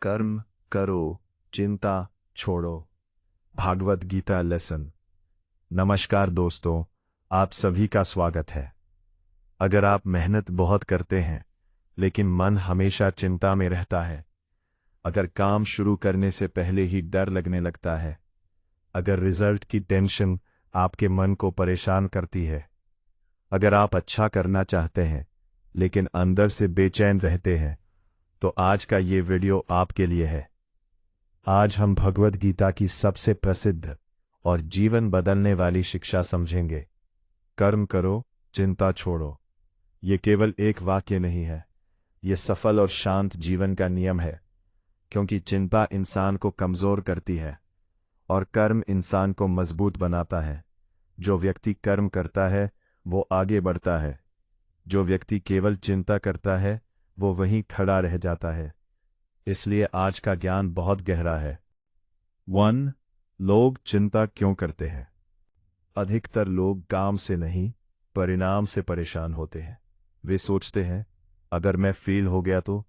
कर्म करो, चिंता छोड़ो। भागवत गीता लेसन। नमस्कार दोस्तों, आप सभी का स्वागत है। अगर आप मेहनत बहुत करते हैं लेकिन मन हमेशा चिंता में रहता है, अगर काम शुरू करने से पहले ही डर लगने लगता है, अगर रिजल्ट की टेंशन आपके मन को परेशान करती है, अगर आप अच्छा करना चाहते हैं लेकिन अंदर से बेचैन रहते हैं, तो आज का ये वीडियो आपके लिए है। आज हम भगवद गीता की सबसे प्रसिद्ध और जीवन बदलने वाली शिक्षा समझेंगे। कर्म करो, चिंता छोड़ो। ये केवल एक वाक्य नहीं है, ये सफल और शांत जीवन का नियम है, क्योंकि चिंता इंसान को कमजोर करती है और कर्म इंसान को मजबूत बनाता है। जो व्यक्ति कर्म करता है वो आगे बढ़ता है, जो व्यक्ति केवल चिंता करता है वो वहीं खड़ा रह जाता है। इसलिए आज का ज्ञान बहुत गहरा है। 1. लोग चिंता क्यों करते हैं? अधिकतर लोग काम से नहीं, परिणाम से परेशान होते हैं। वे सोचते हैं, अगर मैं फेल हो गया तो,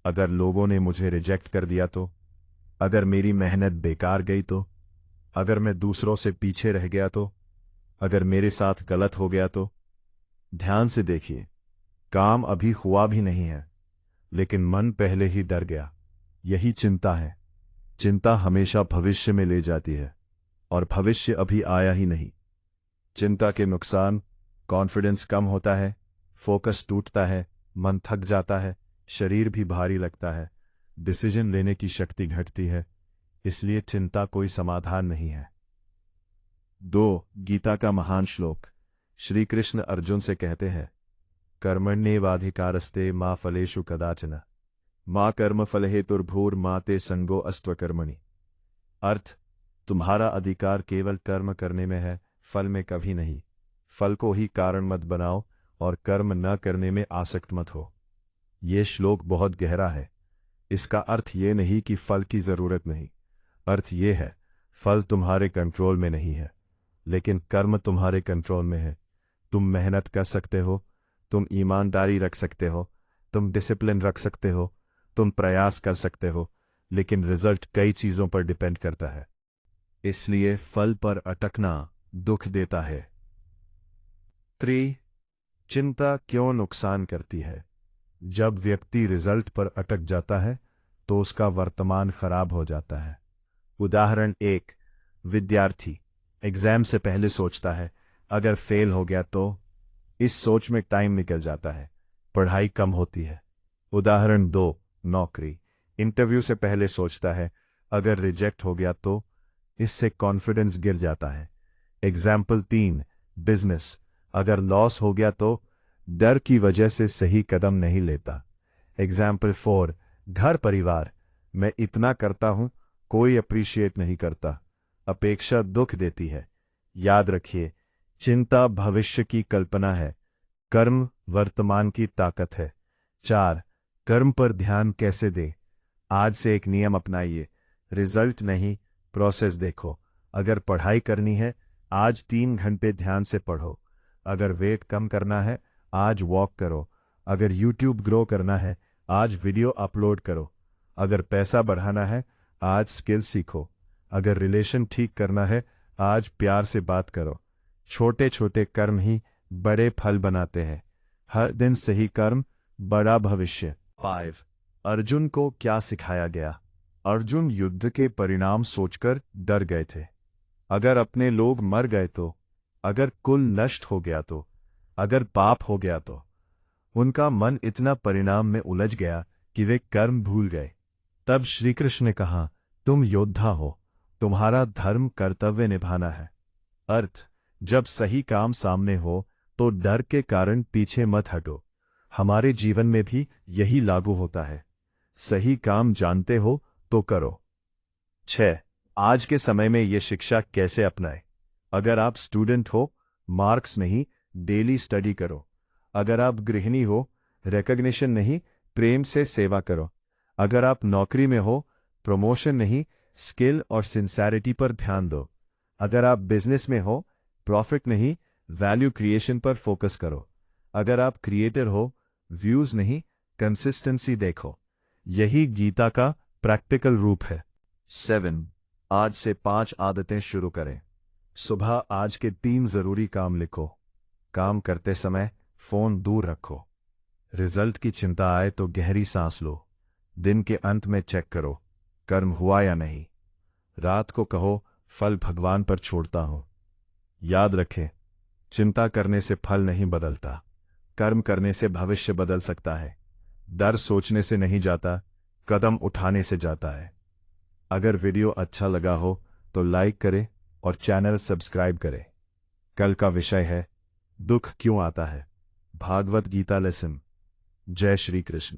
अगर लोगों ने मुझे रिजेक्ट कर दिया तो, अगर मेरी मेहनत बेकार गई तो, अगर मैं दूसरों से पीछे रह गया तो, अगर मेरे साथ गलत हो गया तो। ध्यान से देखिए, काम अभी हुआ भी नहीं है, लेकिन मन पहले ही डर गया। यही चिंता है। चिंता हमेशा भविष्य में ले जाती है, और भविष्य अभी आया ही नहीं। चिंता के नुकसान: कॉन्फिडेंस कम होता है, फोकस टूटता है, मन थक जाता है, शरीर भी भारी लगता है, डिसीजन लेने की शक्ति घटती है। इसलिए चिंता कोई समाधान नहीं है। 2. गीता का महान श्लोक। श्री कृष्ण अर्जुन से कहते हैं, कर्मण्येवाधिकारस्ते मा फलेषु कदाचन माँ कर्म फलहेतुर्भूर्मा ते संगो अस्त्वकर्मणि। अर्थ: तुम्हारा अधिकार केवल कर्म करने में है, फल में कभी नहीं। फल को ही कारण मत बनाओ और कर्म न करने में आसक्त मत हो। ये श्लोक बहुत गहरा है। इसका अर्थ ये नहीं कि फल की जरूरत नहीं। अर्थ ये है, फल तुम्हारे कंट्रोल में नहीं है, लेकिन कर्म तुम्हारे कंट्रोल में है। तुम मेहनत कर सकते हो, तुम ईमानदारी रख सकते हो, तुम डिसिप्लिन रख सकते हो, तुम प्रयास कर सकते हो, लेकिन रिजल्ट कई चीजों पर डिपेंड करता है। इसलिए फल पर अटकना दुख देता है। 3. चिंता क्यों नुकसान करती है? जब व्यक्ति रिजल्ट पर अटक जाता है तो उसका वर्तमान खराब हो जाता है। उदाहरण 1. विद्यार्थी एग्जाम से पहले सोचता है, अगर फेल हो गया तो। इस सोच में टाइम निकल जाता है, पढ़ाई कम होती है। उदाहरण 2. नौकरी इंटरव्यू से पहले सोचता है, अगर रिजेक्ट हो गया तो। इससे कॉन्फिडेंस गिर जाता है। एग्जाम्पल 3. बिजनेस अगर लॉस हो गया तो डर की वजह से सही कदम नहीं लेता। एग्जाम्पल 4. घर परिवार मैं इतना करता हूं, कोई अप्रिशिएट नहीं करता। अपेक्षा दुख देती है। याद रखिए, चिंता भविष्य की कल्पना है, कर्म वर्तमान की ताकत है। 4. कर्म पर ध्यान कैसे दें? आज से एक नियम अपनाइए, रिजल्ट नहीं, प्रोसेस देखो। अगर पढ़ाई करनी है, आज 3 घंटे ध्यान से पढ़ो। अगर वेट कम करना है, आज वॉक करो। अगर यूट्यूब ग्रो करना है, आज वीडियो अपलोड करो। अगर पैसा बढ़ाना है, आज स्किल सीखो। अगर रिलेशन ठीक करना है, आज प्यार से बात करो। छोटे छोटे कर्म ही बड़े फल बनाते हैं। हर दिन सही कर्म, बड़ा भविष्य। 5. अर्जुन को क्या सिखाया गया? अर्जुन युद्ध के परिणाम सोचकर डर गए थे। अगर अपने लोग मर गए तो, अगर कुल नष्ट हो गया तो, अगर पाप हो गया तो। उनका मन इतना परिणाम में उलझ गया कि वे कर्म भूल गए। तब श्री कृष्ण ने कहा, तुम योद्धा हो, तुम्हारा धर्म कर्तव्य निभाना है। अर्थ: जब सही काम सामने हो तो डर के कारण पीछे मत हटो। हमारे जीवन में भी यही लागू होता है। सही काम जानते हो तो करो। 6. आज के समय में ये शिक्षा कैसे अपनाएं? अगर आप स्टूडेंट हो, मार्क्स नहीं, डेली स्टडी करो। अगर आप गृहिणी हो, रिकॉग्निशन नहीं, प्रेम से सेवा करो। अगर आप नौकरी में हो, प्रमोशन नहीं, स्किल और सिंसेरिटी पर ध्यान दो। अगर आप बिजनेस में हो, प्रॉफिट नहीं, वैल्यू क्रिएशन पर फोकस करो। अगर आप क्रिएटर हो, व्यूज नहीं, कंसिस्टेंसी देखो। यही गीता का प्रैक्टिकल रूप है। 7 आज से 5 आदतें शुरू करें। सुबह आज के 3 जरूरी काम लिखो। काम करते समय फोन दूर रखो। रिजल्ट की चिंता आए तो गहरी सांस लो। दिन के अंत में चेक करो कर्म हुआ या नहीं। रात को कहो फल भगवान पर छोड़ता हूं। याद रखें, चिंता करने से फल नहीं बदलता, कर्म करने से भविष्य बदल सकता है। डर सोचने से नहीं जाता, कदम उठाने से जाता है। अगर वीडियो अच्छा लगा हो तो लाइक करें और चैनल सब्सक्राइब करें। कल का विषय है दुख क्यों आता है। भागवत गीता लेसन। जय श्री कृष्ण।